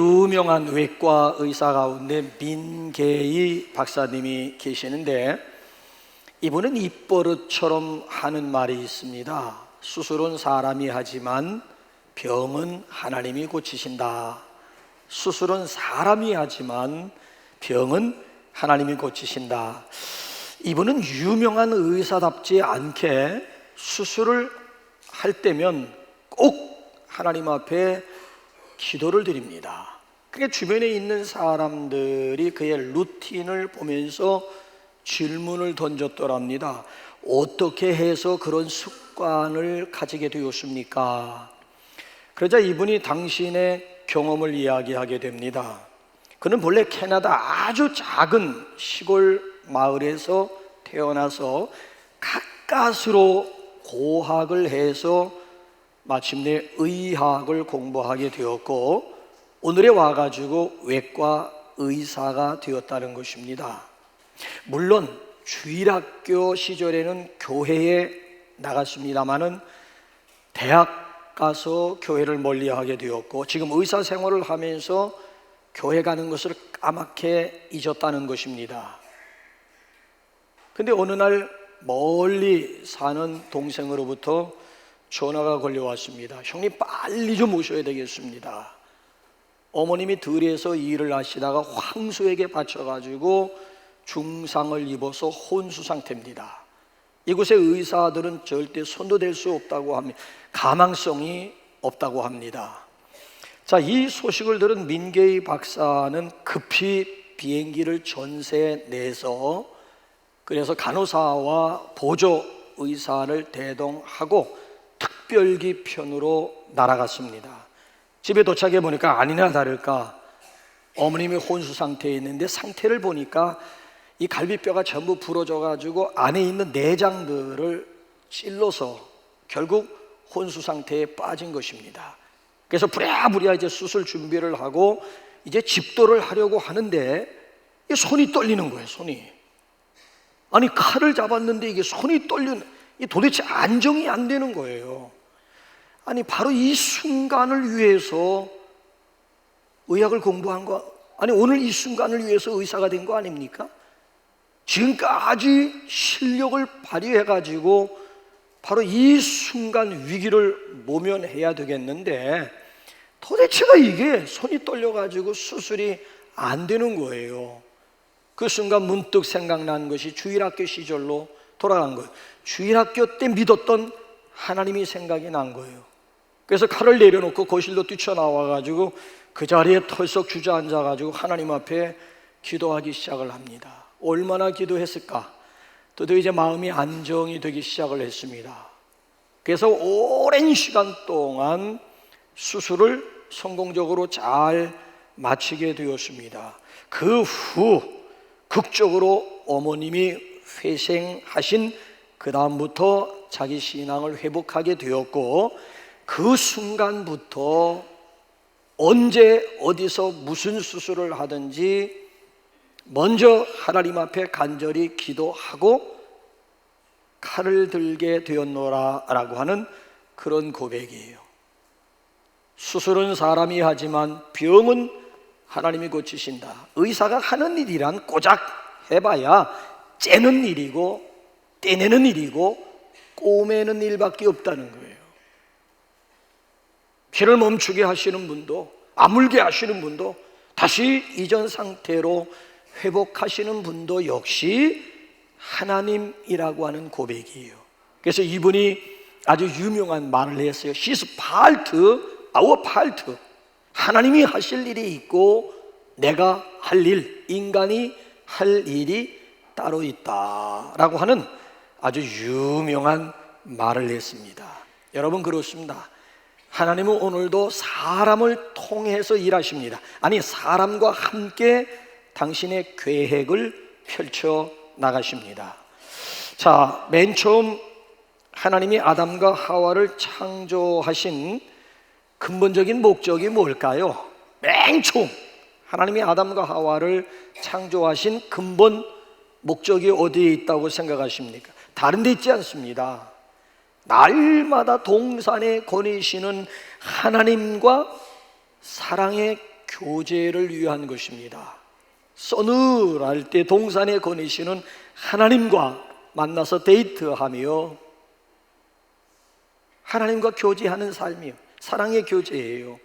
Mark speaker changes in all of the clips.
Speaker 1: 유명한 외과 의사 가운데 민계희 박사님이 계시는데, 이분은 입버릇처럼 하는 말이 있습니다. 수술은 사람이 하지만 병은 하나님이 고치신다. 수술은 사람이 하지만 병은 하나님이 고치신다. 이분은 유명한 의사답지 않게 수술을 할 때면 꼭 하나님 앞에 기도를 드립니다. 그러니까 주변에 있는 사람들이 그의 루틴을 보면서 질문을 던졌더랍니다. 어떻게 해서 그런 습관을 가지게 되었습니까? 그러자 이분이 당신의 경험을 이야기하게 됩니다. 그는 본래 캐나다 아주 작은 시골 마을에서 태어나서 가까스로 고학을 해서 마침내 의학을 공부하게 되었고, 오늘에 와가지고 외과 의사가 되었다는 것입니다. 물론 주일학교 시절에는 교회에 나갔습니다마는 대학 가서 교회를 멀리하게 되었고, 지금 의사 생활을 하면서 교회 가는 것을 까맣게 잊었다는 것입니다. 근데 어느 날 멀리 사는 동생으로부터 전화가 걸려왔습니다. 형님 빨리 좀 오셔야 되겠습니다. 어머님이 들에서 일을 하시다가 황소에게 받쳐가지고 중상을 입어서 혼수 상태입니다. 이곳의 의사들은 절대 손도 댈 수 없다고 합니다. 가망성이 없다고 합니다. 자, 이 소식을 들은 민계희 박사는 급히 비행기를 전세 내서, 그래서 간호사와 보조 의사를 대동하고 특별기 편으로 날아갔습니다. 집에 도착해 보니까 아니나 다를까 어머님이 혼수 상태에 있는데, 상태를 보니까 이 갈비뼈가 전부 부러져 가지고 안에 있는 내장들을 찔러서 결국 혼수 상태에 빠진 것입니다. 그래서 부랴부랴 이제 수술 준비를 하고 이제 집도를 하려고 하는데 손이 떨리는 거예요. 손이. 아니, 칼을 잡았는데 이게 손이 떨리는, 도대체 안정이 안 되는 거예요. 아니, 바로 이 순간을 위해서 의학을 공부한 거, 아니 오늘 이 순간을 위해서 의사가 된 거 아닙니까? 지금까지 실력을 발휘해 가지고 바로 이 순간 위기를 모면해야 되겠는데, 도대체가 이게 손이 떨려 가지고 수술이 안 되는 거예요. 그 순간 문득 생각난 것이 주일학교 시절로 돌아간 거예요. 주일학교 때 믿었던 하나님이 생각이 난 거예요. 그래서 칼을 내려놓고 거실로 뛰쳐나와가지고 그 자리에 털썩 주저앉아가지고 하나님 앞에 기도하기 시작을 합니다. 얼마나 기도했을까? 드디어 이제 마음이 안정이 되기 시작을 했습니다. 그래서 오랜 시간 동안 수술을 성공적으로 잘 마치게 되었습니다. 그 후 극적으로 어머님이 회생하신 그 다음부터 자기 신앙을 회복하게 되었고, 그 순간부터 언제 어디서 무슨 수술을 하든지 먼저 하나님 앞에 간절히 기도하고 칼을 들게 되었노라 라고 하는 그런 고백이에요. 수술은 사람이 하지만 병은 하나님이 고치신다. 의사가 하는 일이란 고작 해봐야 째는 일이고 떼내는 일이고 꼬매는 일밖에 없다는 거예요. 피를 멈추게 하시는 분도, 아물게 하시는 분도, 다시 이전 상태로 회복하시는 분도 역시 하나님이라고 하는 고백이에요. 그래서 이분이 아주 유명한 말을 했어요. His part, our part. 하나님이 하실 일이 있고 내가 할 일, 인간이 할 일이 따로 있다라고 하는 아주 유명한 말을 했습니다. 여러분, 그렇습니다. 하나님은 오늘도 사람을 통해서 일하십니다. 아니, 사람과 함께 당신의 계획을 펼쳐 나가십니다. 자, 맨 처음 하나님이 아담과 하와를 창조하신 근본적인 목적이 뭘까요? 맨 처음 하나님이 아담과 하와를 창조하신 근본 목적이 어디에 있다고 생각하십니까? 다른 데 있지 않습니다. 날마다 동산에 거니시는 하나님과 사랑의 교제를 위한 것입니다. 서늘할 때 동산에 거니시는 하나님과 만나서 데이트하며 하나님과 교제하는 삶이요, 사랑의 교제예요.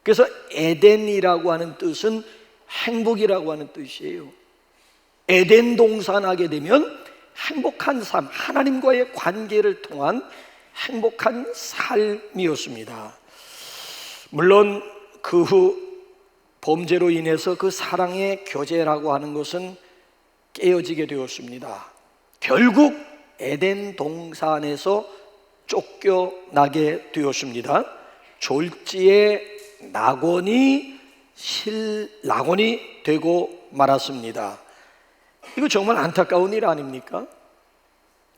Speaker 1: 그래서 에덴이라고 하는 뜻은 행복이라고 하는 뜻이에요. 에덴 동산하게 되면 행복한 삶, 하나님과의 관계를 통한 행복한 삶이었습니다. 물론 그 후 범죄로 인해서 그 사랑의 교제라고 하는 것은 깨어지게 되었습니다. 결국 에덴 동산에서 쫓겨나게 되었습니다. 졸지에 낙원이 실낙원이 되고 말았습니다. 이거 정말 안타까운 일 아닙니까?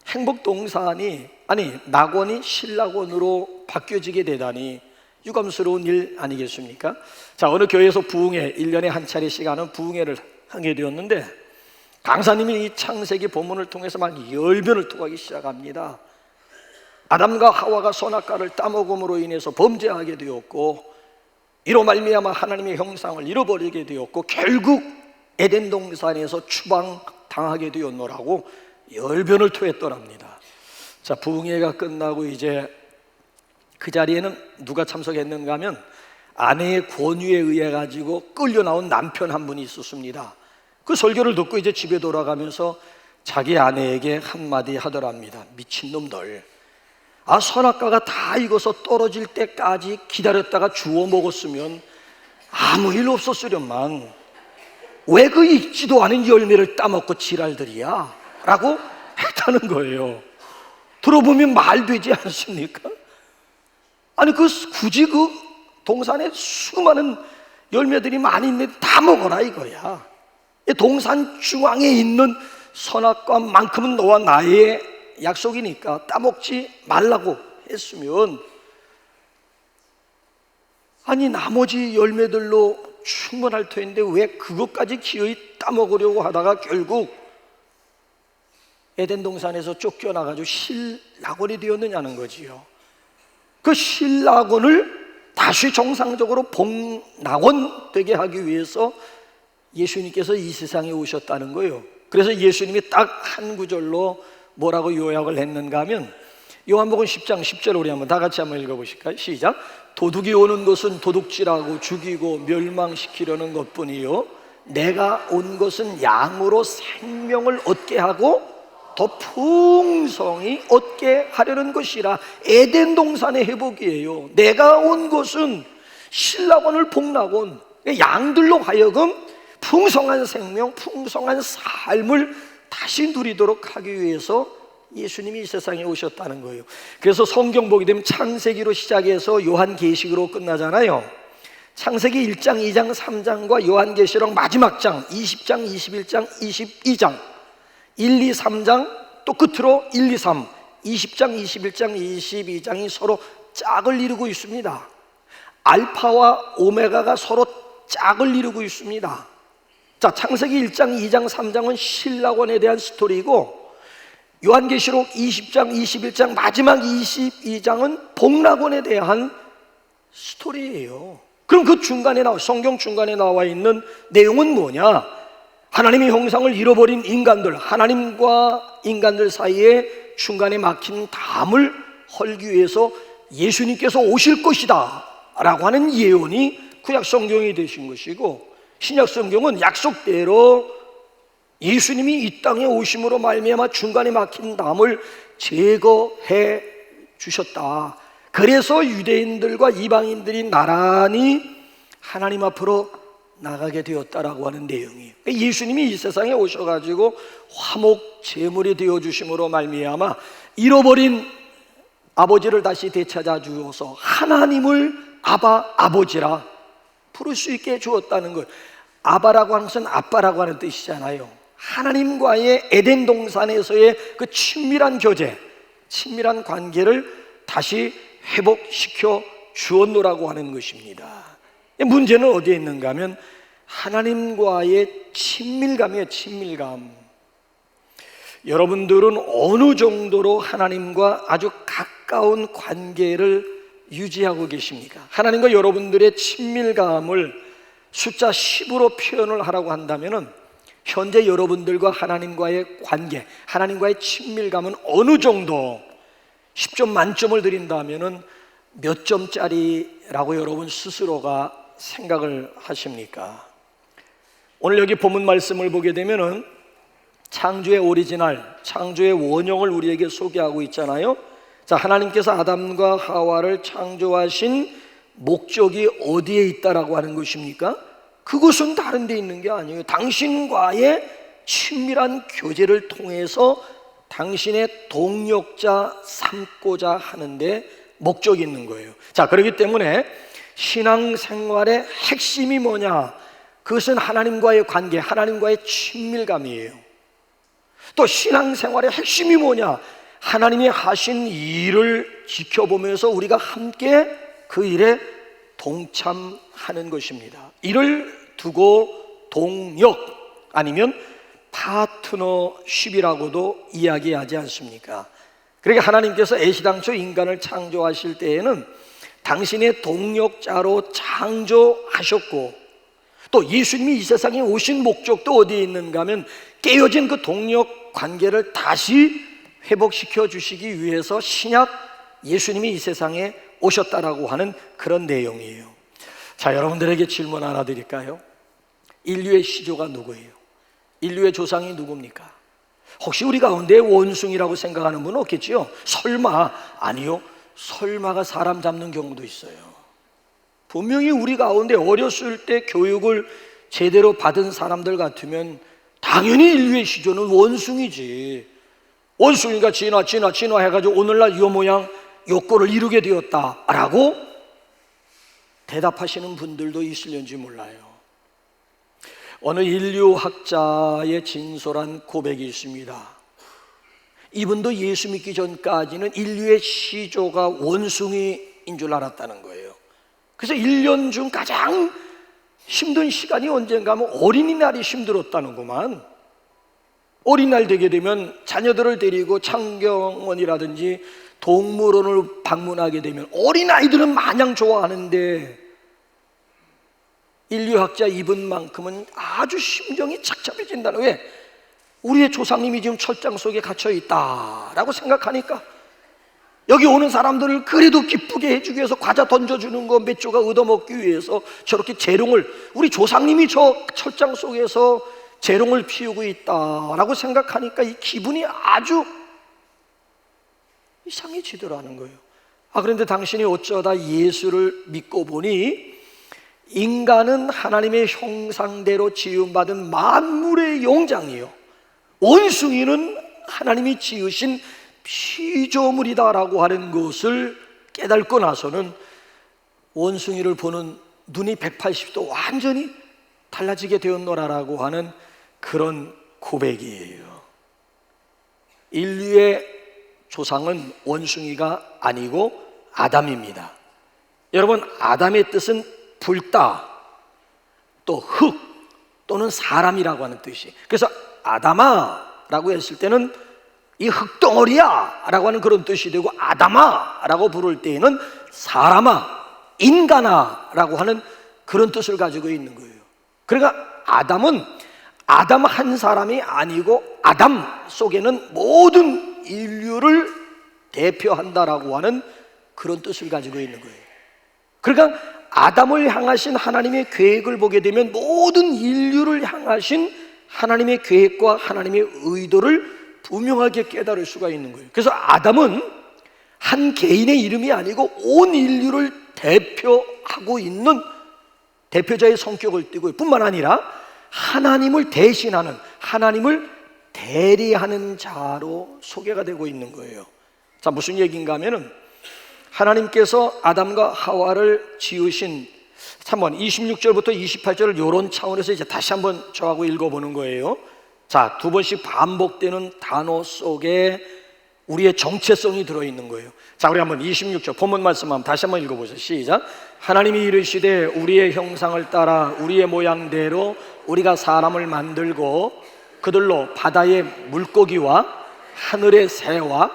Speaker 1: 행복동산이, 아니 낙원이 실낙원으로 바뀌어지게 되다니 유감스러운 일 아니겠습니까? 자, 어느 교회에서 부흥회, 1년에 한 차례씩 하는 부흥회를 하게 되었는데 강사님이 이 창세기 본문을 통해서 막 열변을 토하기 시작합니다. 아담과 하와가 선악과를 따먹음으로 인해서 범죄하게 되었고, 이로 말미암아 하나님의 형상을 잃어버리게 되었고, 결국 에덴 동산에서 추방당하게 되었노라고 열변을 토했더랍니다. 자, 부흥회가 끝나고 이제 그 자리에는 누가 참석했는가 하면 아내의 권유에 의해 가지고 끌려 나온 남편 한 분이 있었습니다. 그 설교를 듣고 이제 집에 돌아가면서 자기 아내에게 한마디 하더랍니다. 미친놈들, 선악과가 다 익어서 떨어질 때까지 기다렸다가 주워 먹었으면 아무 일 없었으련만 왜 그 익지도 않은 열매를 따먹고 지랄들이야? 라고 했다는 거예요. 들어보면 말 되지 않습니까? 아니 굳이 그 동산에 수많은 열매들이 많이 있는데 다 먹어라 이거야. 동산 중앙에 있는 선악과만큼은 너와 나의 약속이니까 따먹지 말라고 했으면, 아니 나머지 열매들로 충분할 터인데 왜 그것까지 기어이 따먹으려고 하다가 결국 에덴 동산에서 쫓겨나가지고 실낙원이 되었느냐는 거지요. 그 실낙원을 다시 정상적으로 복낙원 되게 하기 위해서 예수님께서 이 세상에 오셨다는 거예요. 그래서 예수님이 딱 한 구절로 뭐라고 요약을 했는가 하면, 요한복음 10장 10절 우리 한번 다 같이 한번 읽어보실까요? 시작. 도둑이 오는 것은 도둑질하고 죽이고 멸망시키려는 것뿐이요, 내가 온 것은 양으로 생명을 얻게 하고 더 풍성히 얻게 하려는 것이라. 에덴 동산의 회복이에요. 내가 온 것은 실낙원을 복낙원, 양들로 하여금 풍성한 생명, 풍성한 삶을 다시 누리도록 하기 위해서 예수님이 이 세상에 오셨다는 거예요. 그래서 성경 보게 되면 창세기로 시작해서 요한계시록으로 끝나잖아요. 창세기 1장, 2장, 3장과 요한계시록 마지막 장 20장, 21장, 22장 1, 2, 3장, 또 끝으로 1, 2, 3 20장, 21장, 22장이 서로 짝을 이루고 있습니다. 알파와 오메가가 서로 짝을 이루고 있습니다. 자, 창세기 1장, 2장, 3장은 실낙원에 대한 스토리이고, 요한계시록 20장, 21장, 마지막 22장은 복낙원에 대한 스토리예요. 그럼 그 중간에 성경 중간에 나와 있는 내용은 뭐냐? 하나님의 형상을 잃어버린 인간들, 하나님과 인간들 사이에 중간에 막힌 담을 헐기 위해서 예수님께서 오실 것이다 라고 하는 예언이 구약 성경이 되신 것이고, 신약 성경은 약속대로 예수님이 이 땅에 오심으로 말미암아 중간에 막힌 담을 제거해 주셨다. 그래서 유대인들과 이방인들이 나란히 하나님 앞으로 나가게 되었다라고 하는 내용이에요. 예수님이 이 세상에 오셔가지고 화목 제물이 되어 주심으로 말미암아 잃어버린 아버지를 다시 되찾아 주어서 하나님을 아바, 아버지라 부를 수 있게 주었다는 것. 아바라고 하는 것은 아빠라고 하는 뜻이잖아요. 하나님과의 에덴 동산에서의 그 친밀한 교제, 친밀한 관계를 다시 회복시켜 주었노라고 하는 것입니다. 문제는 어디에 있는가 하면 하나님과의 친밀감이에요. 친밀감. 여러분들은 어느 정도로 하나님과 아주 가까운 관계를 유지하고 계십니까? 하나님과 여러분들의 친밀감을 숫자 10으로 표현을 하라고 한다면은 현재 여러분들과 하나님과의 관계, 하나님과의 친밀감은 어느 정도 10점 만점을 드린다면은 몇 점짜리라고 여러분 스스로가 생각을 하십니까? 오늘 여기 본문 말씀을 보게 되면은 창조의 오리지널, 창조의 원형을 우리에게 소개하고 있잖아요. 자, 하나님께서 아담과 하와를 창조하신 목적이 어디에 있다라고 하는 것입니까? 그것은 다른 데 있는 게 아니에요. 당신과의 친밀한 교제를 통해서 당신의 동력자 삼고자 하는데 목적이 있는 거예요. 자, 그렇기 때문에 신앙생활의 핵심이 뭐냐? 그것은 하나님과의 관계, 하나님과의 친밀감이에요. 또 신앙생활의 핵심이 뭐냐? 하나님이 하신 일을 지켜보면서 우리가 함께 그 일에 동참하는 것입니다. 이를 두고 동력 아니면 파트너십이라고도 이야기하지 않습니까? 그러니까 하나님께서 애시당초 인간을 창조하실 때에는 당신의 동력자로 창조하셨고, 또 예수님이 이 세상에 오신 목적도 어디에 있는가 하면 깨어진 그 동력 관계를 다시 회복시켜 주시기 위해서 신약 예수님이 이 세상에 오셨다라고 하는 그런 내용이에요. 자, 여러분들에게 질문 하나 드릴까요? 인류의 시조가 누구예요? 인류의 조상이 누굽니까? 혹시 우리 가운데 원숭이라고 생각하는 분은 없겠지요? 설마? 아니요. 설마가 사람 잡는 경우도 있어요. 분명히 우리 가운데 어렸을 때 교육을 제대로 받은 사람들 같으면 당연히 인류의 시조는 원숭이지. 원숭이가 진화 해가지고 오늘날 요 모양 요 꼴을 이루게 되었다라고 대답하시는 분들도 있을는지 몰라요. 어느 인류학자의 진솔한 고백이 있습니다. 이분도 예수 믿기 전까지는 인류의 시조가 원숭이인 줄 알았다는 거예요. 그래서 1년 중 가장 힘든 시간이 언젠가 하면 어린이날이 힘들었다는구만. 어린이날 되게 되면 자녀들을 데리고 창경원이라든지 동물원을 방문하게 되면 어린아이들은 마냥 좋아하는데 인류학자 이분만큼은 아주 심정이 착잡해진다는. 왜? 우리의 조상님이 지금 철장 속에 갇혀 있다라고 생각하니까 여기 오는 사람들을 그래도 기쁘게 해주기 위해서 과자 던져주는 거 몇 조각 얻어먹기 위해서 저렇게 재롱을, 우리 조상님이 저 철장 속에서 재롱을 피우고 있다라고 생각하니까 이 기분이 아주 이상해지더라는 거예요. 그런데 당신이 어쩌다 예수를 믿고 보니 인간은 하나님의 형상대로 지음받은 만물의 영장이에요. 원숭이는 하나님이 지으신 피조물이다라고 하는 것을 깨닫고 나서는 원숭이를 보는 눈이 180도 완전히 달라지게 되었노라라고 하는 그런 고백이에요. 인류의 조상은 원숭이가 아니고 아담입니다. 여러분, 아담의 뜻은 불다, 또 흙 또는 사람이라고 하는 뜻이. 그래서 아담아 라고 했을 때는 이 흙덩어리야 라고 하는 그런 뜻이 되고, 아담아 라고 부를 때에는 사람아, 인간아 라고 하는 그런 뜻을 가지고 있는 거예요. 그러니까 아담은 아담 한 사람이 아니고 아담 속에는 모든 인류를 대표한다라고 하는 그런 뜻을 가지고 있는 거예요. 그러니까 아담을 향하신 하나님의 계획을 보게 되면 모든 인류를 향하신 하나님의 계획과 하나님의 의도를 분명하게 깨달을 수가 있는 거예요. 그래서 아담은 한 개인의 이름이 아니고 온 인류를 대표하고 있는 대표자의 성격을 띠고, 뿐만 아니라 하나님을 대신하는, 하나님을 대리하는 자로 소개가 되고 있는 거예요. 자, 무슨 얘기인가 하면은 하나님께서 아담과 하와를 지으신, 한번 26절부터 28절을 이런 차원에서 이제 다시 한번 저하고 읽어보는 거예요. 자, 두 번씩 반복되는 단어 속에 우리의 정체성이 들어있는 거예요. 자, 우리 한번 26절 본문 말씀 한번 다시 한번 읽어보죠. 시작. 하나님이 이르시되 우리의 형상을 따라 우리의 모양대로 우리가 사람을 만들고 그들로 바다의 물고기와 하늘의 새와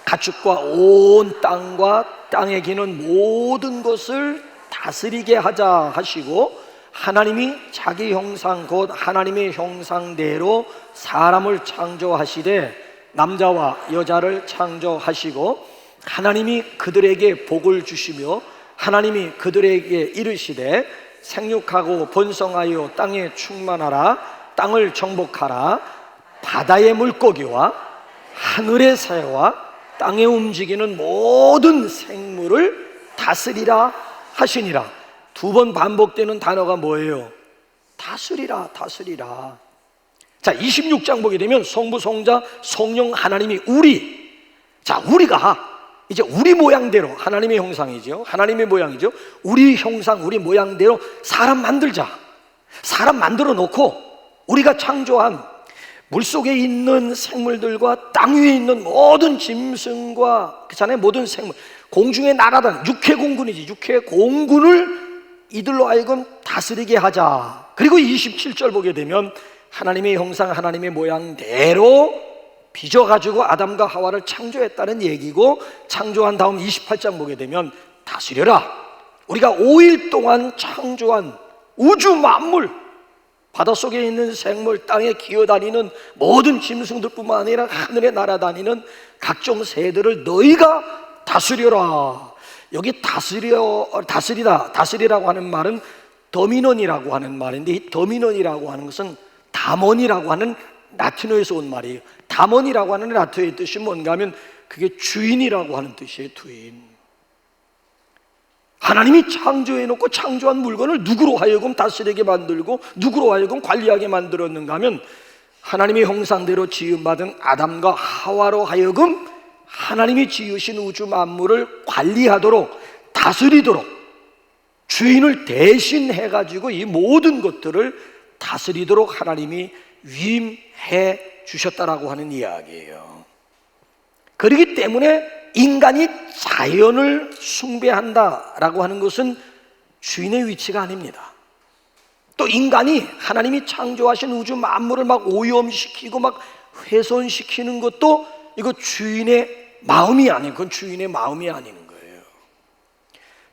Speaker 1: 가축과 온 땅과 땅에 기는 모든 것을 다스리게 하자 하시고, 하나님이 자기 형상 곧 하나님의 형상대로 사람을 창조하시되 남자와 여자를 창조하시고 하나님이 그들에게 복을 주시며 하나님이 그들에게 이르시되 생육하고 번성하여 땅에 충만하라 땅을 정복하라 바다의 물고기와 하늘의 새와 땅에 움직이는 모든 생물을 다스리라 하시니라. 두 번 반복되는 단어가 뭐예요? 다스리라, 다스리라. 자, 26장 보게 되면 성부, 성자, 성령 하나님이 우리가 이제 우리 모양대로, 하나님의 형상이죠, 하나님의 모양이죠, 우리 형상, 우리 모양대로 사람 만들자. 사람 만들어 놓고 우리가 창조한 물속에 있는 생물들과 땅 위에 있는 모든 짐승과 그잖아요, 모든 생물, 공중에 날아다니는 육해공군이지, 육해공군을 이들로 하여금 다스리게 하자. 그리고 27절 보게 되면 하나님의 형상, 하나님의 모양대로 빚어가지고 아담과 하와를 창조했다는 얘기고, 창조한 다음 28장 보게 되면 다스려라. 우리가 5일 동안 창조한 우주 만물, 바닷속에 있는 생물, 땅에 기어다니는 모든 짐승들뿐만 아니라 하늘에 날아다니는 각종 새들을 너희가 다스려라. 여기 다스리라고 하는 말은 더미넌이라고 하는 말인데, 이 더미넌이라고 하는 것은 다몬이라고 하는 라틴어에서 온 말이에요. 다몬이라고 하는 라틴어의 뜻이 뭔가 하면 그게 주인이라고 하는 뜻이에요. 주인. 하나님이 창조해놓고 창조한 물건을 누구로 하여금 다스리게 만들고 누구로 하여금 관리하게 만들었는가 하면 하나님의 형상대로 지음받은 아담과 하와로 하여금 하나님이 지으신 우주 만물을 관리하도록, 다스리도록, 주인을 대신해가지고 이 모든 것들을 다스리도록 하나님이 위임해 주셨다라고 하는 이야기예요. 그렇기 때문에 인간이 자연을 숭배한다라고 하는 것은 주인의 위치가 아닙니다. 또 인간이 하나님이 창조하신 우주 만물을 막 오염시키고 막 훼손시키는 것도 이거 주인의 마음이 아니고, 그건 주인의 마음이 아닌 거예요.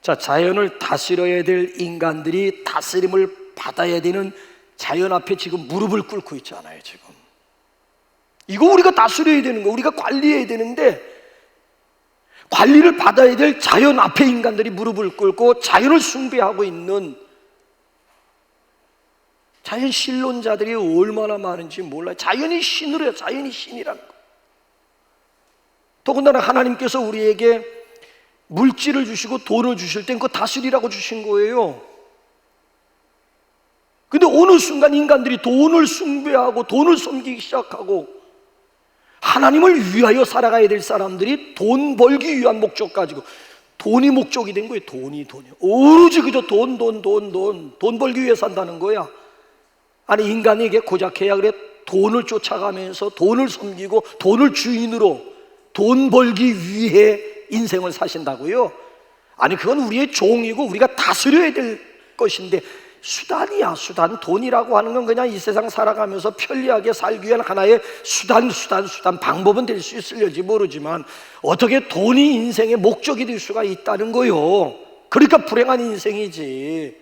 Speaker 1: 자, 자연을 다스려야 될 인간들이 다스림을 받아야 되는 자연 앞에 지금 무릎을 꿇고 있잖아요. 지금 이거 우리가 다스려야 되는 거, 우리가 관리해야 되는데 관리를 받아야 될 자연 앞에 인간들이 무릎을 꿇고 자연을 숭배하고 있는 자연 신론자들이 얼마나 많은지 몰라요. 자연이 신으로 해요. 자연이 신이라는 거. 더군다나 하나님께서 우리에게 물질을 주시고 돈을 주실 땐 그거 다스리라고 주신 거예요. 근데 어느 순간 인간들이 돈을 숭배하고 돈을 섬기기 시작하고, 하나님을 위하여 살아가야 될 사람들이 돈 벌기 위한 목적 가지고, 돈이 목적이 된 거예요. 돈이. 오로지 그저 돈 벌기 위해 산다는 거야. 아니, 인간에게 고작 해야 그래. 돈을 쫓아가면서 돈을 섬기고 돈을 주인으로 돈 벌기 위해 인생을 사신다고요? 아니, 그건 우리의 종이고 우리가 다스려야 될 것인데 수단이야. 수단. 돈이라고 하는 건 그냥 이 세상 살아가면서 편리하게 살기 위한 하나의 수단, 방법은 될 수 있을지 모르지만 어떻게 돈이 인생의 목적이 될 수가 있다는 거요. 그러니까 불행한 인생이지.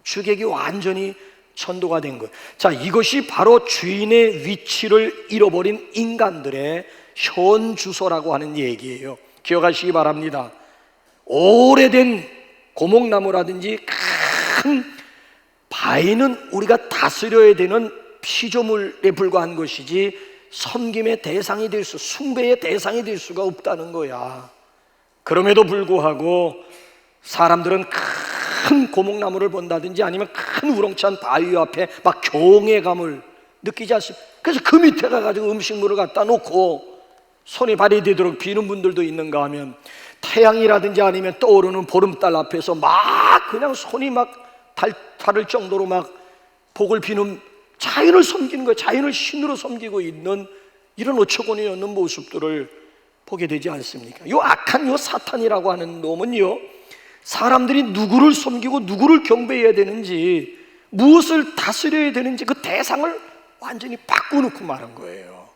Speaker 1: 주객이 완전히 천도가 된 거예요. 자, 이것이 바로 주인의 위치를 잃어버린 인간들의 현 주소라고 하는 얘기예요. 기억하시기 바랍니다. 오래된 고목나무라든지 큰 바위는 우리가 다스려야 되는 피조물에 불과한 것이지 섬김의 대상이 될 수, 숭배의 대상이 될 수가 없다는 거야. 그럼에도 불구하고 사람들은 큰 고목나무를 본다든지 아니면 큰 우렁찬 바위 앞에 막 경외감을 느끼지 않습니까? 그래서 그 밑에 가가지고 음식물을 갖다 놓고 손이 발이 되도록 비는 분들도 있는가 하면 태양이라든지 아니면 떠오르는 보름달 앞에서 막 그냥 손이 막 달을 정도로 막 복을 비는 자연을 섬기는 거예요. 자연을 신으로 섬기고 있는 이런 어처구니 없는 모습들을 보게 되지 않습니까? 요 악한 요 사탄이라고 하는 놈은요, 사람들이 누구를 섬기고 누구를 경배해야 되는지, 무엇을 다스려야 되는지 그 대상을 완전히 바꿔놓고 말한 거예요.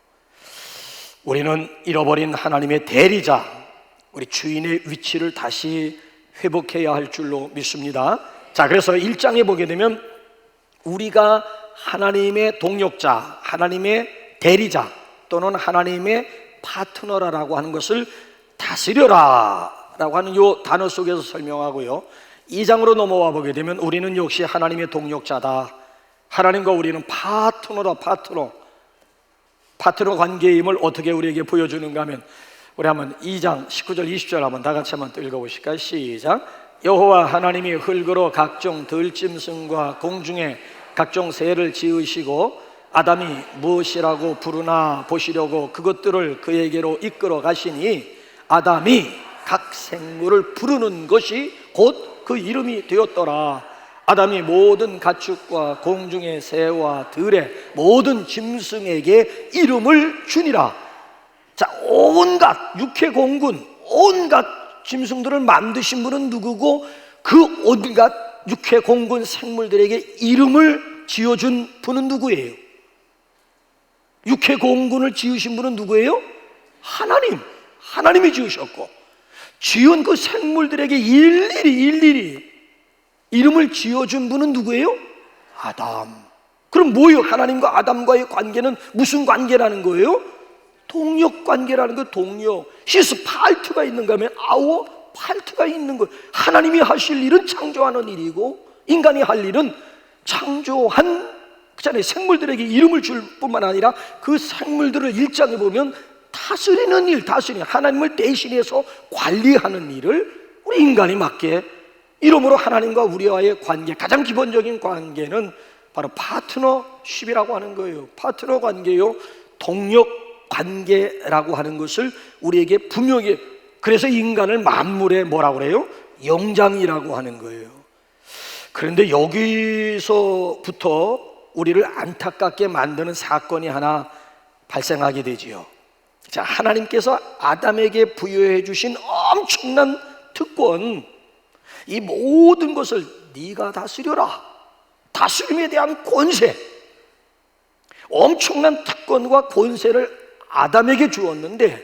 Speaker 1: 우리는 잃어버린 하나님의 대리자, 우리 주인의 위치를 다시 회복해야 할 줄로 믿습니다. 자, 그래서 1장에 보게 되면 우리가 하나님의 동력자, 하나님의 대리자 또는 하나님의 파트너라고 하는 것을 다스려라 라고 하는 이 단어 속에서 설명하고요, 2장으로 넘어와 보게 되면 우리는 역시 하나님의 동력자다, 하나님과 우리는 파트너다. 파트너 관계임을 어떻게 우리에게 보여주는가 하면, 우리 한번 2장 19절 20절 한번 다 같이 한번 또 읽어보실까요? 시작. 여호와 하나님이 흙으로 각종 들짐승과 공중에 각종 새를 지으시고 아담이 무엇이라고 부르나 보시려고 그것들을 그에게로 이끌어 가시니 아담이 각 생물을 부르는 것이 곧 그 이름이 되었더라. 아담이 모든 가축과 공중의 새와 들의 모든 짐승에게 이름을 주니라. 자, 온갖 육해공군, 온갖 짐승들을 만드신 분은 누구고 그 온갖 육해공군 생물들에게 이름을 지어준 분은 누구예요? 육해공군을 지으신 분은 누구예요? 하나님이 지으셨고, 지은 그 생물들에게 일일이 이름을 지어준 분은 누구예요? 아담. 그럼 뭐예요? 하나님과 아담과의 관계는 무슨 관계라는 거예요? 동력 관계라는 거예요. 동력. 히스 파트가 있는가 하면 아워 파트가 있는 거예요. 하나님이 하실 일은 창조하는 일이고 인간이 할 일은 창조한 그잖아요, 생물들에게 이름을 줄 뿐만 아니라 그 생물들을 1장에 보면 다스리는 일, 하나님을 대신해서 관리하는 일을 우리 인간이 맡게. 이러므로 하나님과 우리와의 관계, 가장 기본적인 관계는 바로 파트너십이라고 하는 거예요. 파트너 관계요, 동력 관계라고 하는 것을 우리에게 분명히, 그래서 인간을 만물의 뭐라고 그래요? 영장이라고 하는 거예요. 그런데 여기서부터 우리를 안타깝게 만드는 사건이 하나 발생하게 되지요. 자, 하나님께서 아담에게 부여해 주신 엄청난 특권, 이 모든 것을 네가 다스려라, 다스림에 대한 권세, 엄청난 특권과 권세를 아담에게 주었는데,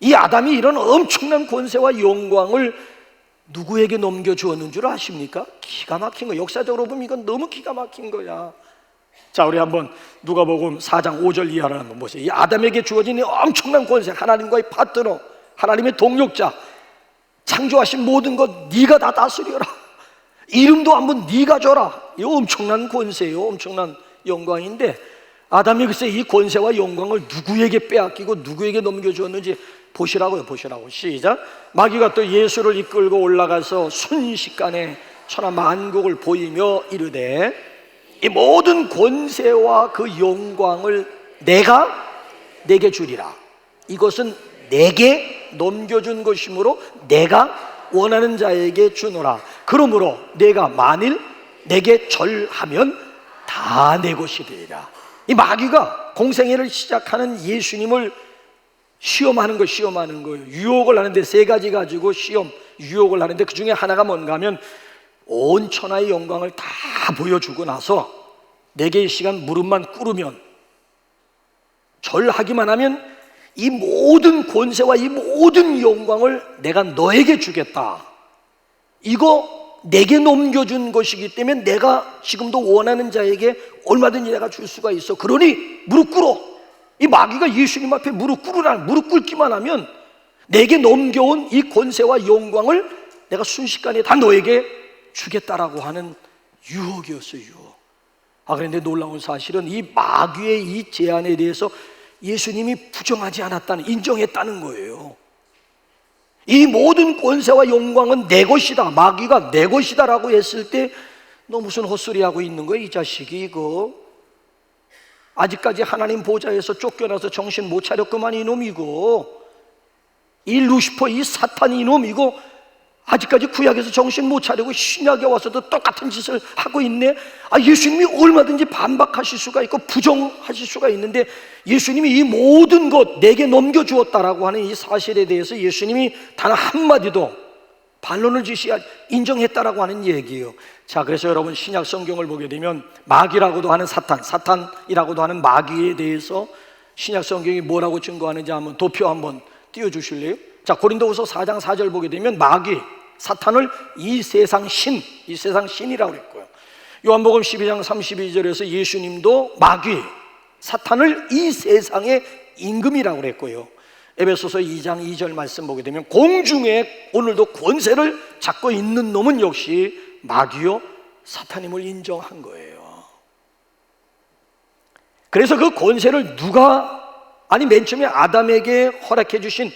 Speaker 1: 이 아담이 이런 엄청난 권세와 영광을 누구에게 넘겨주었는 줄 아십니까? 기가 막힌 거. 역사적으로 보면 이건 너무 기가 막힌 거야. 자, 우리 한번 누가복음 4장 5절 이하를 한번 보세요. 이 아담에게 주어진 이 엄청난 권세, 하나님과의 파트너, 하나님의 동력자, 창조하신 모든 것 네가 다 다스려라, 이름도 한번 네가 줘라. 이 엄청난 권세요, 엄청난 영광인데, 아담이 글쎄 이 권세와 영광을 누구에게 빼앗기고 누구에게 넘겨주었는지 보시라고요. 시작. 마귀가 또 예수를 이끌고 올라가서 순식간에 천하 만국을 보이며 이르되 이 모든 권세와 그 영광을 내가 내게 주리라. 이것은 내게 넘겨준 것이므로 내가 원하는 자에게 주노라. 그러므로 내가 만일 내게 절하면 다 내 것이 되리라. 이 마귀가 공생애를 시작하는 예수님을 시험하는 거예요. 유혹을 하는데 세 가지 가지고 유혹을 하는데 그 중에 하나가 뭔가 하면 온 천하의 영광을 다 보여주고 나서 내게 이 시간 무릎만 꿇으면, 절하기만 하면 이 모든 권세와 이 모든 영광을 내가 너에게 주겠다. 이거 내게 넘겨준 것이기 때문에 내가 지금도 원하는 자에게 얼마든지 내가 줄 수가 있어. 그러니 무릎 꿇어. 이 마귀가 예수님 앞에 무릎 꿇기만 하면 내게 넘겨온 이 권세와 영광을 내가 순식간에 다 너에게 주겠다라고 하는 유혹이었어요. 유혹. 그런데 놀라운 사실은 이 마귀의 이 제안에 대해서 예수님이 부정하지 않았다는, 인정했다는 거예요. 이 모든 권세와 영광은 내 것이다, 마귀가 내 것이다 라고 했을 때, 너 무슨 헛소리하고 있는 거야 이 자식이. 이거 아직까지 하나님 보좌에서 쫓겨나서 정신 못 차렸구만 이놈이고, 이 루시퍼, 이 사탄 이놈이고, 아직까지 구약에서 정신 못 차리고 신약에 와서도 똑같은 짓을 하고 있네. 예수님이 얼마든지 반박하실 수가 있고 부정하실 수가 있는데, 예수님이 이 모든 것 내게 넘겨주었다라고 하는 이 사실에 대해서 예수님이 단 한마디도 반론을 인정했다라고 하는 얘기예요. 자, 그래서 여러분 신약 성경을 보게 되면 마귀라고도 하는 사탄이라고도 하는 마귀에 대해서 신약 성경이 뭐라고 증거하는지 한번 도표 한번 띄워주실래요? 자, 고린도후서 4장 4절 보게 되면 마귀, 사탄을 이 세상 신이라고 그랬고요. 요한복음 12장 32절에서 예수님도 마귀, 사탄을 이 세상의 임금이라고 그랬고요. 에베소서 2장 2절 말씀 보게 되면 공중에 오늘도 권세를 잡고 있는 놈은 역시 마귀요 사탄임을 인정한 거예요. 그래서 그 권세를 맨 처음에 아담에게 허락해 주신,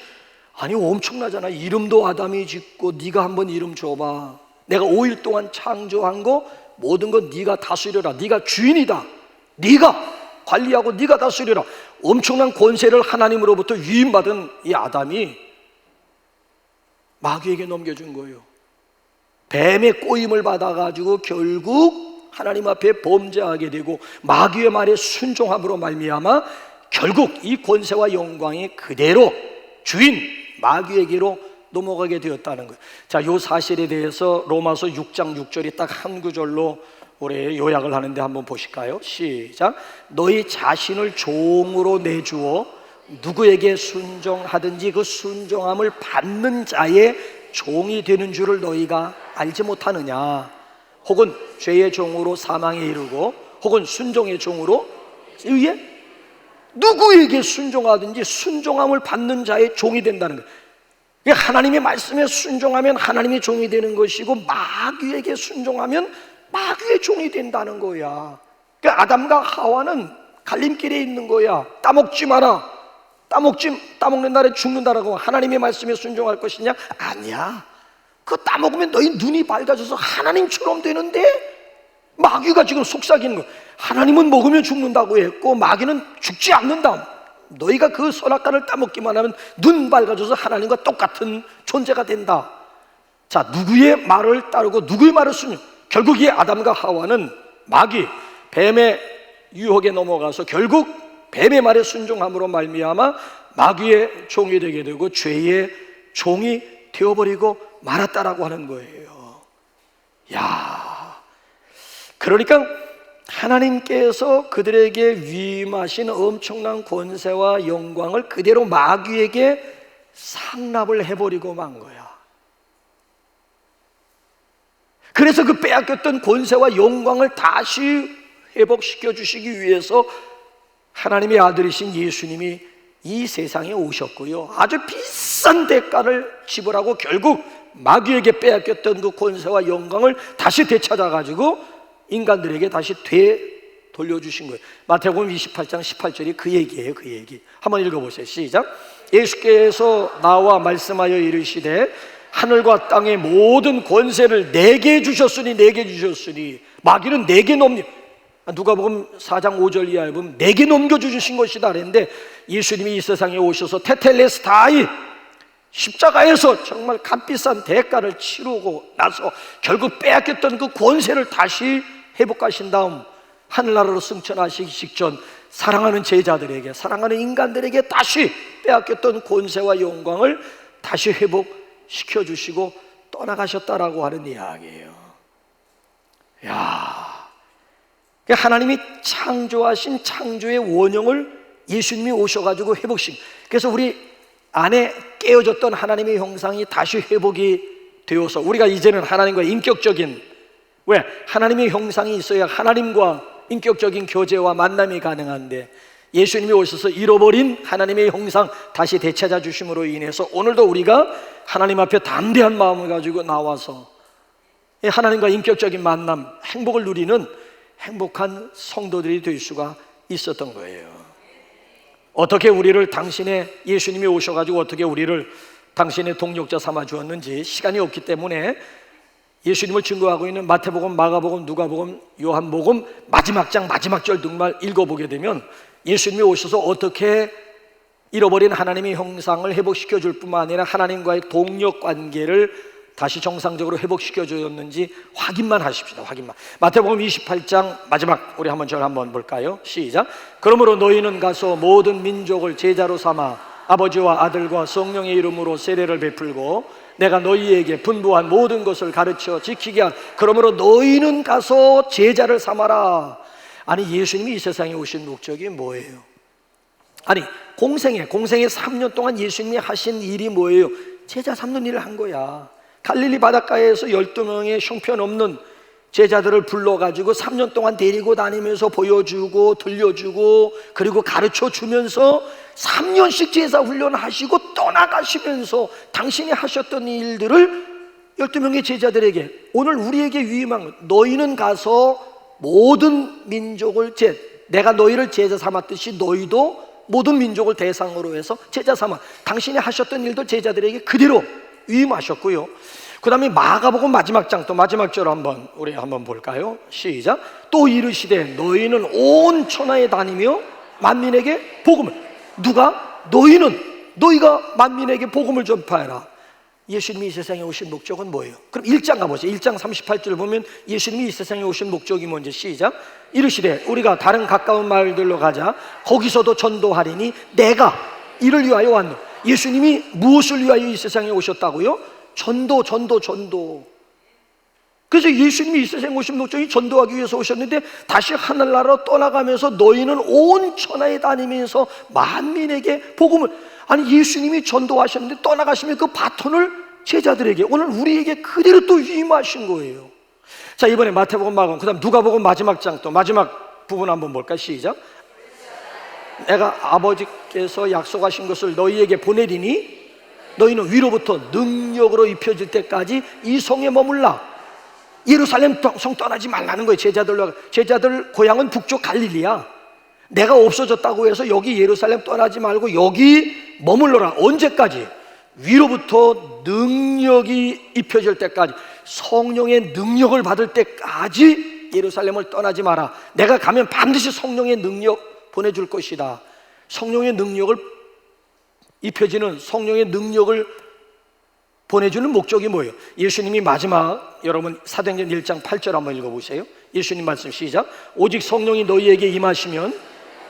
Speaker 1: 엄청나잖아. 이름도 아담이 짓고 네가 한번 이름 줘봐. 내가 5일 동안 창조한 거 모든 건 네가 다스려라. 네가 주인이다. 네가 관리하고 네가 다스려라. 엄청난 권세를 하나님으로부터 위임받은 이 아담이 마귀에게 넘겨준 거예요. 뱀의 꼬임을 받아가지고 결국 하나님 앞에 범죄하게 되고 마귀의 말에 순종함으로 말미암아 결국 이 권세와 영광이 그대로 주인 마귀에게로 넘어가게 되었다는 거예요. 자, 이 사실에 대해서 로마서 6장 6절이 딱 한 구절로 우리 요약을 하는데 한번 보실까요? 시작. 너희 자신을 종으로 내주어 누구에게 순종하든지 그 순종함을 받는 자의 종이 되는 줄을 너희가 알지 못하느냐. 혹은 죄의 종으로 사망에 이르고 혹은 순종의 종으로 의에 누구에게 순종하든지 순종함을 받는 자의 종이 된다는 거예요. 하나님의 말씀에 순종하면 하나님의 종이 되는 것이고 마귀에게 순종하면 마귀의 종이 된다는 거야. 그러니까 아담과 하와는 갈림길에 있는 거야. 따먹지 마라. 따먹는 날에 죽는다라고. 하나님의 말씀에 순종할 것이냐? 아니야. 그거 따먹으면 너희 눈이 밝아져서 하나님처럼 되는데 마귀가 지금 속삭이는 거야. 하나님은 먹으면 죽는다고 했고 마귀는 죽지 않는다. 너희가 그 선악과를 따먹기만 하면 눈 밝아져서 하나님과 똑같은 존재가 된다. 자, 누구의 말을 따르고 누구의 말을 순종. 결국 이 아담과 하와는 마귀, 뱀의 유혹에 넘어가서 결국 뱀의 말에 순종함으로 말미암아 마귀의 종이 되게 되고 죄의 종이 되어버리고 말았다라고 하는 거예요. 야, 그러니까 하나님께서 그들에게 위임하신 엄청난 권세와 영광을 그대로 마귀에게 상납을 해버리고 만 거야. 그래서 그 빼앗겼던 권세와 영광을 다시 회복시켜 주시기 위해서 하나님의 아들이신 예수님이 이 세상에 오셨고요, 아주 비싼 대가를 지불하고 결국 마귀에게 빼앗겼던 그 권세와 영광을 다시 되찾아가지고 인간들에게 다시 돌려주신 거예요. 마태복음 28장 18절이 그 얘기예요. 그 얘기 한번 읽어보세요. 시작. 예수께서 나와 말씀하여 이르시되 하늘과 땅의 모든 권세를 내게 주셨으니 마귀는 내게 누가복음 4장 5절 이하에 보면 내게 넘겨주신 것이다 그랬는데 예수님이 이 세상에 오셔서 테텔레스타이 십자가에서 정말 값비싼 대가를 치르고 나서 결국 빼앗겼던 그 권세를 다시 회복하신 다음 하늘나라로 승천하시기 직전 사랑하는 제자들에게, 사랑하는 인간들에게 다시 빼앗겼던 권세와 영광을 다시 회복시켜 주시고 떠나가셨다라고 하는 이야기예요. 야, 하나님이 창조하신 창조의 원형을 예수님이 오셔가지고 회복시키고, 그래서 우리 안에 깨어졌던 하나님의 형상이 다시 회복이 되어서 우리가 이제는 하나님과 인격적인, 왜? 하나님의 형상이 있어야 하나님과 인격적인 교제와 만남이 가능한데 예수님이 오셔서 잃어버린 하나님의 형상 다시 되찾아 주심으로 인해서 오늘도 우리가 하나님 앞에 담대한 마음을 가지고 나와서 하나님과 인격적인 만남, 행복을 누리는 행복한 성도들이 될 수가 있었던 거예요. 어떻게 우리를 당신의 예수님이 오셔가지고 어떻게 우리를 당신의 동력자 삼아 주었는지 시간이 없기 때문에 예수님을 증거하고 있는 마태복음, 마가복음, 누가복음, 요한복음 마지막 장 마지막 절 정말 읽어보게 되면 예수님이 오셔서 어떻게 잃어버린 하나님의 형상을 회복시켜 줄 뿐만 아니라 하나님과의 동력 관계를 다시 정상적으로 회복시켜 주었는지 확인만 하십시다. 확인만. 마태복음 28장 마지막 우리 한번 절 한번 볼까요? 시작. 그러므로 너희는 가서 모든 민족을 제자로 삼아 아버지와 아들과 성령의 이름으로 세례를 베풀고 내가 너희에게 분부한 모든 것을 가르쳐 지키게 한, 그러므로 너희는 가서 제자를 삼아라. 아니, 예수님이 이 세상에 오신 목적이 뭐예요? 아니, 공생에 3년 동안 예수님이 하신 일이 뭐예요? 제자 삼는 일을 한 거야. 갈릴리 바닷가에서 12명의 형편없는 제자들을 불러가지고 3년 동안 데리고 다니면서 보여주고 들려주고 그리고 가르쳐 주면서 3년씩 제자 훈련하시고 떠나가시면서 당신이 하셨던 일들을 12명의 제자들에게 오늘 우리에게 위임한 것, 너희는 가서 모든 민족을 내가 너희를 제자 삼았듯이 너희도 모든 민족을 대상으로 해서 제자 삼아 당신이 하셨던 일도 제자들에게 그대로 위임하셨고요. 그 다음에 마가복음 마지막 장 또 마지막 절 우리 한번 볼까요? 시작. 또 이르시되 너희는 온 천하에 다니며 만민에게 복음을. 누가? 너희가 만민에게 복음을 전파해라. 예수님이 이 세상에 오신 목적은 뭐예요? 그럼 1장 가보세요. 1장 38절 보면 예수님이 이 세상에 오신 목적이 뭔지 시작. 이르시되 우리가 다른 가까운 마을들로 가자. 거기서도 전도하리니 내가 이를 위하여 왔노. 예수님이 무엇을 위하여 이 세상에 오셨다고요? 전도. 그래서 예수님이 이 세상에 오신 목적이 전도하기 위해서 오셨는데 다시 하늘나라로 떠나가면서 너희는 온 천하에 다니면서 만민에게 복음을. 아니 예수님이 전도하셨는데 떠나가시면 그 바톤을 제자들에게 오늘 우리에게 그대로 또 위임하신 거예요. 자, 이번에 마태복음, 마가복음, 그 다음 누가복음 마지막 장 또 마지막 부분 한번 볼까? 시작. 내가 아버지께서 약속하신 것을 너희에게 보내리니 너희는 위로부터 능력으로 입혀질 때까지 이 성에 머물라. 예루살렘 성 떠나지 말라는 거예요. 제자들 고향은 북쪽 갈릴리야. 내가 없어졌다고 해서 여기 예루살렘 떠나지 말고 여기 머물러라. 언제까지? 위로부터 능력이 입혀질 때까지, 성령의 능력을 받을 때까지 예루살렘을 떠나지 마라. 내가 가면 반드시 성령의 능력 보내줄 것이다. 성령의 능력을 입혀지는 성령의 능력을 보내주는 목적이 뭐예요? 예수님이 마지막, 여러분 사도행전 1장 8절 한번 읽어보세요. 예수님 말씀 시작. 오직 성령이 너희에게 임하시면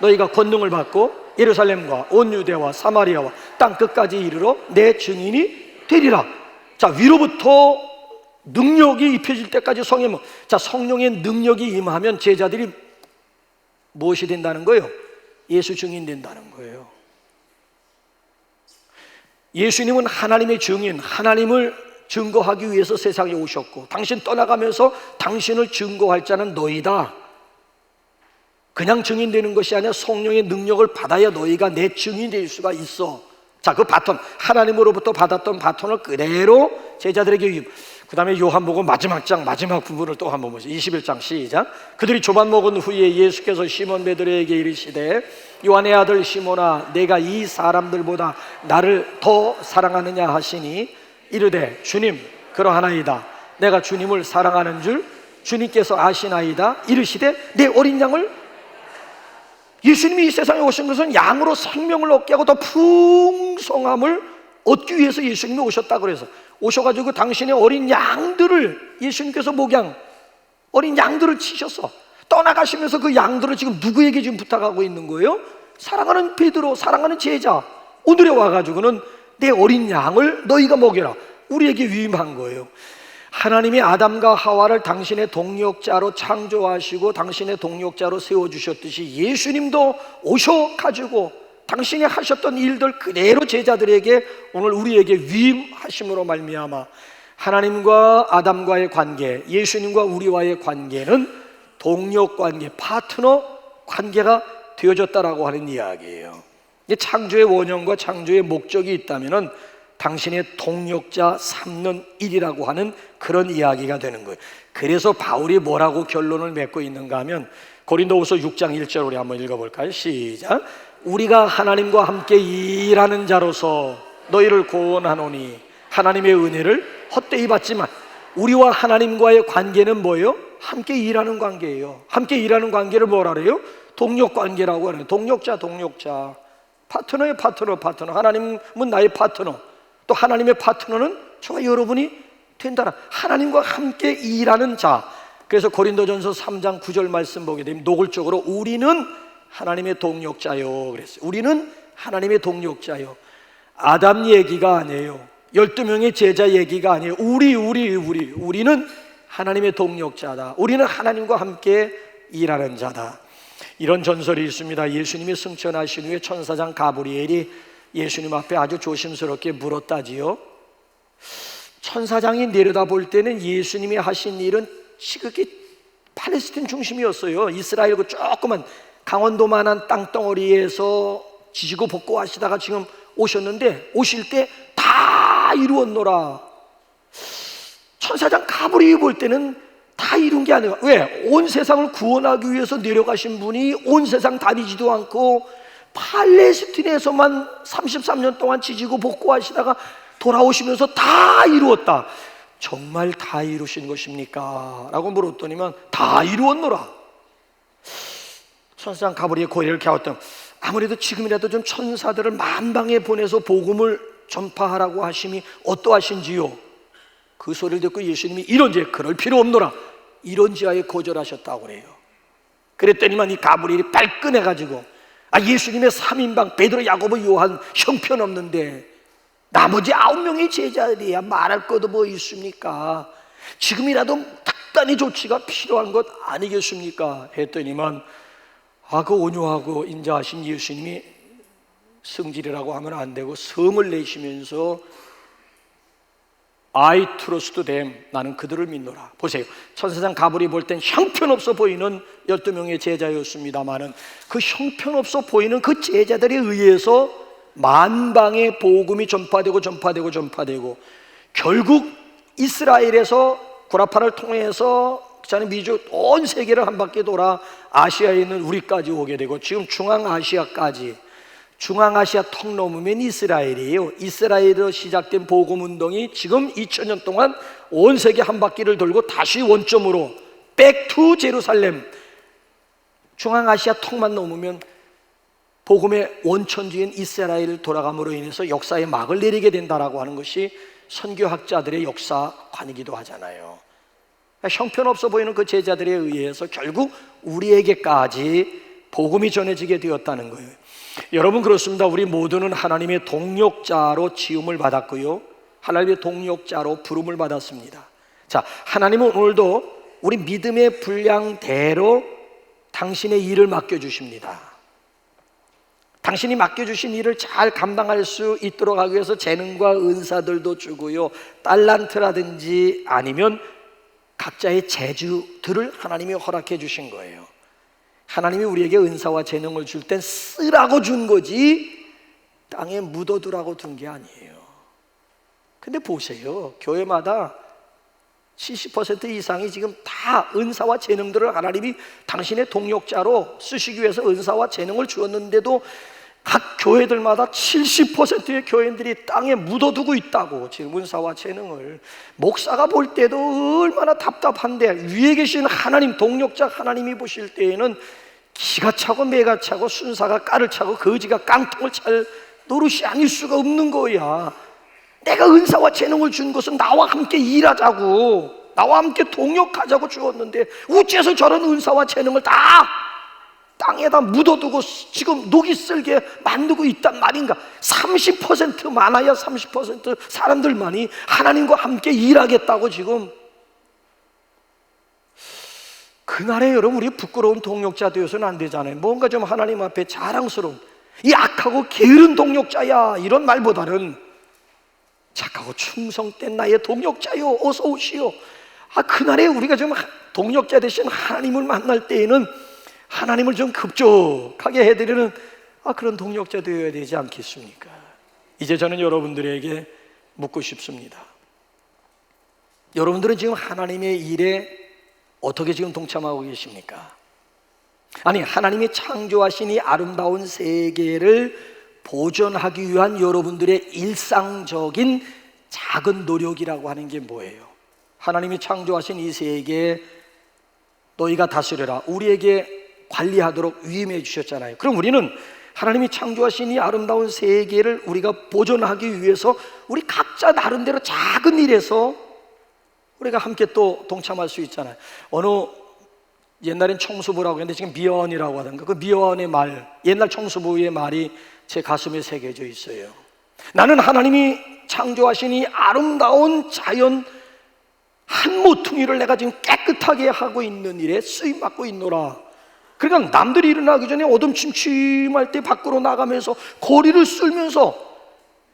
Speaker 1: 너희가 권능을 받고 예루살렘과 온 유대와 사마리아와 땅 끝까지 이르러 내 증인이 되리라. 자, 위로부터 능력이 입혀질 때까지 자, 성령의 능력이 임하면 제자들이 무엇이 된다는 거예요? 예수 증인 된다는 거예요. 예수님은 하나님의 증인, 하나님을 증거하기 위해서 세상에 오셨고 당신 떠나가면서 당신을 증거할 자는 너희다. 그냥 증인되는 것이 아니라 성령의 능력을 받아야 너희가 내 증인이 될 수가 있어. 자, 그 바톤, 하나님으로부터 받았던 바톤을 그대로 제자들에게 위임. 그 다음에 요한복음 마지막 장 마지막 부분을 또 한번 보세요. 21장 시작. 그들이 조반 먹은 후에 예수께서 시몬 베드로에게 이르시되 요한의 아들 시몬아, 내가 이 사람들보다 나를 더 사랑하느냐 하시니 이르되 주님 그러하나이다. 내가 주님을 사랑하는 줄 주님께서 아시나이다. 이르시되 내 어린 양을. 예수님이 이 세상에 오신 것은 양으로 생명을 얻게 하고 더 풍성함을 얻기 위해서 예수님이 오셨다고 그래서 오셔가지고 당신의 어린 양들을 예수님께서 어린 양들을 치셨어. 떠나가시면서 그 양들을 지금 누구에게 지금 부탁하고 있는 거예요? 사랑하는 베드로, 사랑하는 제자, 오늘에 와가지고는 내 어린 양을 너희가 먹여라. 우리에게 위임한 거예요. 하나님이 아담과 하와를 당신의 동력자로 창조하시고 당신의 동력자로 세워주셨듯이 예수님도 오셔가지고 당신이 하셨던 일들 그대로 제자들에게 오늘 우리에게 위임하심으로 말미암아 하나님과 아담과의 관계, 예수님과 우리와의 관계는 동력관계, 파트너 관계가 되어졌다라고 하는 이야기예요. 창조의 원형과 창조의 목적이 있다면 당신의 동력자 삼는 일이라고 하는 그런 이야기가 되는 거예요. 그래서 바울이 뭐라고 결론을 맺고 있는가 하면 고린도후서 6장 1절 우리 한번 읽어볼까요? 시작. 우리가 하나님과 함께 일하는 자로서 너희를 고언하노니 하나님의 은혜를 헛되이 받지만. 우리와 하나님과의 관계는 뭐예요? 함께 일하는 관계예요. 함께 일하는 관계를 뭐라 그래요? 동력관계라고 하는 거예요. 동력자 파트너의 파트너. 하나님은 나의 파트너. 또 하나님의 파트너는 저와 여러분이 된다라. 하나님과 함께 일하는 자. 그래서 고린도전서 3장 9절 말씀 보게 되면 노골적으로 우리는 하나님의 동력자요 그랬어요. 우리는 하나님의 동력자요. 아담 얘기가 아니에요. 12명의 제자 얘기가 아니에요. 우리는 하나님의 동력자다. 우리는 하나님과 함께 일하는 자다. 이런 전설이 있습니다. 예수님이 승천하신 후에 천사장 가브리엘이 예수님 앞에 아주 조심스럽게 물었다지요. 천사장이 내려다볼 때는 예수님이 하신 일은 지극히 팔레스틴 중심이었어요. 이스라엘 그 조그만 강원도만한 땅덩어리에서 지지고 볶고 하시다가 지금 오셨는데, 오실 때 다 이루었노라. 천사장 가브리엘 볼 때는 다 이룬 게 아니라, 왜? 온 세상을 구원하기 위해서 내려가신 분이 온 세상 다니지도 않고 팔레스틴에서만 33년 동안 지지고 볶고 하시다가 돌아오시면서 다 이루었다. 정말 다 이루신 것입니까? 라고 물었더니만 다 이루었노라. 천사장 가브리엘 고개를 갸웃하며 아무래도 지금이라도 좀 천사들을 만방에 보내서 복음을 전파하라고 하심이 어떠하신지요? 그 소리를 듣고 예수님이 이런지 그럴 필요 없노라, 이런지하에 거절하셨다고 그래요. 그랬더니만 이 가브리엘이 발끈해가지고, 예수님의 3인방 베드로, 야고보, 요한 형편없는데 나머지 9명의 제자들이야 말할 것도 뭐 있습니까? 지금이라도 특단의 조치가 필요한 것 아니겠습니까? 했더니만 그 온유하고 인자하신 예수님이 성질이라고 하면 안 되고 성을 내시면서 I trust them, 나는 그들을 믿노라. 보세요, 천사장 가브리엘 볼 땐 형편없어 보이는 12명의 제자였습니다마는 그 형편없어 보이는 그 제자들에 의해서 만방의 복음이 전파되고 결국 이스라엘에서 구라파를 통해서 미주 온 세계를 한 바퀴 돌아 아시아에 있는 우리까지 오게 되고, 지금 중앙아시아까지, 중앙아시아 턱 넘으면 이스라엘이에요. 이스라엘에서 시작된 복음운동이 지금 2000년 동안 온 세계 한 바퀴를 돌고 다시 원점으로 Back to 제루살렘, 중앙아시아 턱만 넘으면 복음의 원천지인 이스라엘을 돌아감으로 인해서 역사의 막을 내리게 된다라고 하는 것이 선교학자들의 역사관이기도 하잖아요. 형편없어 보이는 그 제자들에 의해서 결국 우리에게까지 복음이 전해지게 되었다는 거예요. 여러분, 그렇습니다. 우리 모두는 하나님의 동역자로 지음을 받았고요, 하나님의 동역자로 부름을 받았습니다. 자, 하나님은 오늘도 우리 믿음의 분량대로 당신의 일을 맡겨주십니다. 당신이 맡겨주신 일을 잘 감당할 수 있도록 하기 위해서 재능과 은사들도 주고요, 달란트라든지 아니면 각자의 재주들을 하나님이 허락해 주신 거예요. 하나님이 우리에게 은사와 재능을 줄 땐 쓰라고 준 거지 땅에 묻어두라고 둔 게 아니에요. 근데 보세요, 교회마다 70% 이상이 지금 다 은사와 재능들을 하나님이 당신의 동역자로 쓰시기 위해서 은사와 재능을 주었는데도 각 교회들마다 70%의 교인들이 땅에 묻어두고 있다고. 지금 은사와 재능을 목사가 볼 때도 얼마나 답답한데, 위에 계신 하나님, 동역자 하나님이 보실 때에는 기가 차고 매가 차고 순사가 깔을 차고 거지가 깡통을 찰 노릇이 아닐 수가 없는 거야. 내가 은사와 재능을 준 것은 나와 함께 일하자고, 나와 함께 동역하자고 주었는데 어째서 저런 은사와 재능을 다 땅에다 묻어두고 지금 녹이 쓸게 만들고 있단 말인가? 30% 많아야 30% 사람들만이 하나님과 함께 일하겠다고 지금. 그날에 여러분, 우리 부끄러운 동역자 되어서는 안 되잖아요. 뭔가 좀 하나님 앞에 자랑스러운, 이 악하고 게으른 동역자야, 이런 말보다는 착하고 충성된 나의 동역자요, 어서 오시오. 그날에 우리가 좀 동역자 대신 하나님을 만날 때에는 하나님을 좀 급족하게 해드리는 그런 동역자 되어야 되지 않겠습니까? 이제 저는 여러분들에게 묻고 싶습니다. 여러분들은 지금 하나님의 일에 어떻게 지금 동참하고 계십니까? 아니, 하나님이 창조하신 이 아름다운 세계를 보존하기 위한 여러분들의 일상적인 작은 노력이라고 하는 게 뭐예요? 하나님이 창조하신 이 세계에 너희가 다스려라, 우리에게 관리하도록 위임해 주셨잖아요. 그럼 우리는 하나님이 창조하신 이 아름다운 세계를 우리가 보존하기 위해서 우리 각자 나름대로 작은 일에서 우리가 함께 또 동참할 수 있잖아요. 옛날엔 청소부라고 했는데 지금 미화원이라고 하던가, 그 미화원의 말, 옛날 청소부의 말이 제 가슴에 새겨져 있어요. 나는 하나님이 창조하신 이 아름다운 자연 한 모퉁이를 내가 지금 깨끗하게 하고 있는 일에 쓰임 받고 있노라. 그러니까 남들이 일어나기 전에 어둠침침할 때 밖으로 나가면서 거리를 쓸면서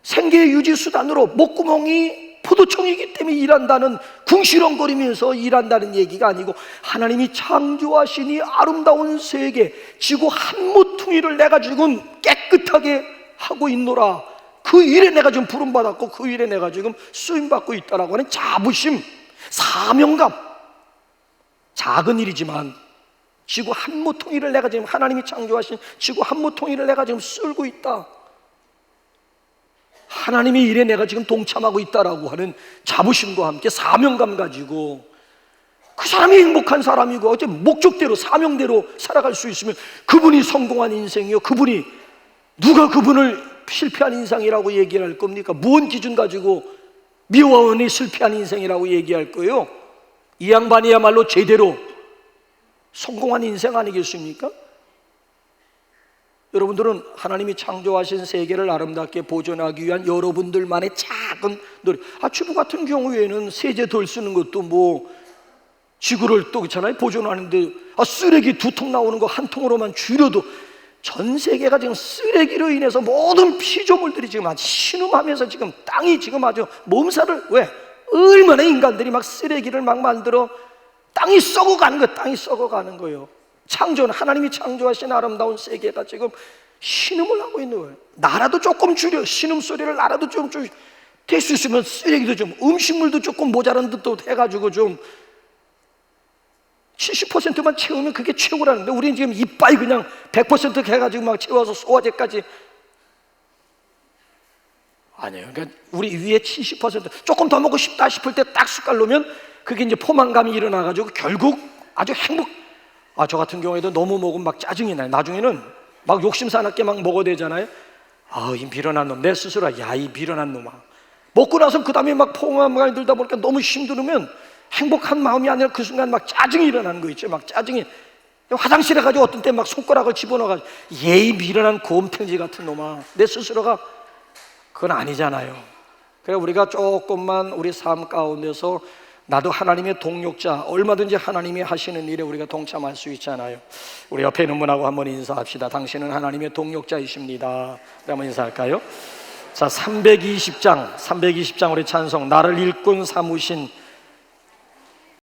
Speaker 1: 생계 유지 수단으로 목구멍이 포도청이기 때문에 일한다는, 궁시렁거리면서 일한다는 얘기가 아니고, 하나님이 창조하신 이 아름다운 세계, 지구 한 모퉁이를 내가 지금 깨끗하게 하고 있노라, 그 일에 내가 지금 부름받았고 그 일에 내가 지금 쓰임받고 있다라고 하는 자부심, 사명감. 작은 일이지만 지구 한 모퉁이를 내가 지금, 하나님이 창조하신 지구 한 모퉁이를 내가 지금 쓸고 있다, 하나님의 일에 내가 지금 동참하고 있다라고 하는 자부심과 함께 사명감 가지고, 그 사람이 행복한 사람이고 어째 목적대로 사명대로 살아갈 수 있으면 그분이 성공한 인생이요, 그분이, 누가 그분을 실패한 인생이라고 얘기할 겁니까? 무언 기준 가지고 미워원이 실패한 인생이라고 얘기할 거예요? 이 양반이야말로 제대로 성공한 인생 아니겠습니까? 여러분들은 하나님이 창조하신 세계를 아름답게 보존하기 위한 여러분들만의 작은 노력, 주부 같은 경우에는 세제 덜 쓰는 것도 뭐 지구를 또 그렇잖아요, 보존하는데, 쓰레기 2통 나오는 거 1통으로만 줄여도 전 세계가 지금 쓰레기로 인해서 모든 피조물들이 지금 아주 신음하면서 지금 땅이 지금 아주 몸살을, 왜? 얼마나 인간들이 막 쓰레기를 막 만들어 땅이 썩어가는 거예요. 땅이 썩어가는 거예요. 창조는, 하나님이 창조하신 아름다운 세계가 지금 신음을 하고 있는 거예요. 나라도 조금 줄여, 신음소리를 나라도 좀 될 수 있으면 쓰레기도 좀, 음식물도 조금 모자란 듯도 해가지고 좀 70%만 채우면 그게 최고라는데, 우리는 지금 이빨 그냥 100% 해가지고 막 채워서 소화제까지. 아니에요. 그러니까 우리 위에 70% 조금 더 먹고 싶다 싶을 때 딱 숟갈 놓으면 그게 이제 포만감이 일어나가지고 결국 아주 행복. 저 같은 경우에도 너무 먹으면 막 짜증이 나요. 나중에는 막 욕심사납게 막 먹어야 되잖아요. 이 미련한 놈, 내 스스로, 이 미련한 놈아. 먹고 나서 그 다음에 막 포만감이 들다 보니까 너무 힘들으면 행복한 마음이 아니라 그 순간 막 짜증이 일어나는 거 있죠. 막 짜증이, 화장실에 가지고 어떤 때 막 손가락을 집어넣어가지고, 이 미련한 곰탱지 같은 놈아, 내 스스로가. 그건 아니잖아요. 그래, 우리가 조금만 우리 삶 가운데서 나도 하나님의 동력자, 얼마든지 하나님이 하시는 일에 우리가 동참할 수 있잖아요. 우리 옆에 있는 분하고 한번 인사합시다. 당신은 하나님의 동력자이십니다. 한번 인사할까요? 자, 320장 우리 찬송, 나를 일꾼 삼으신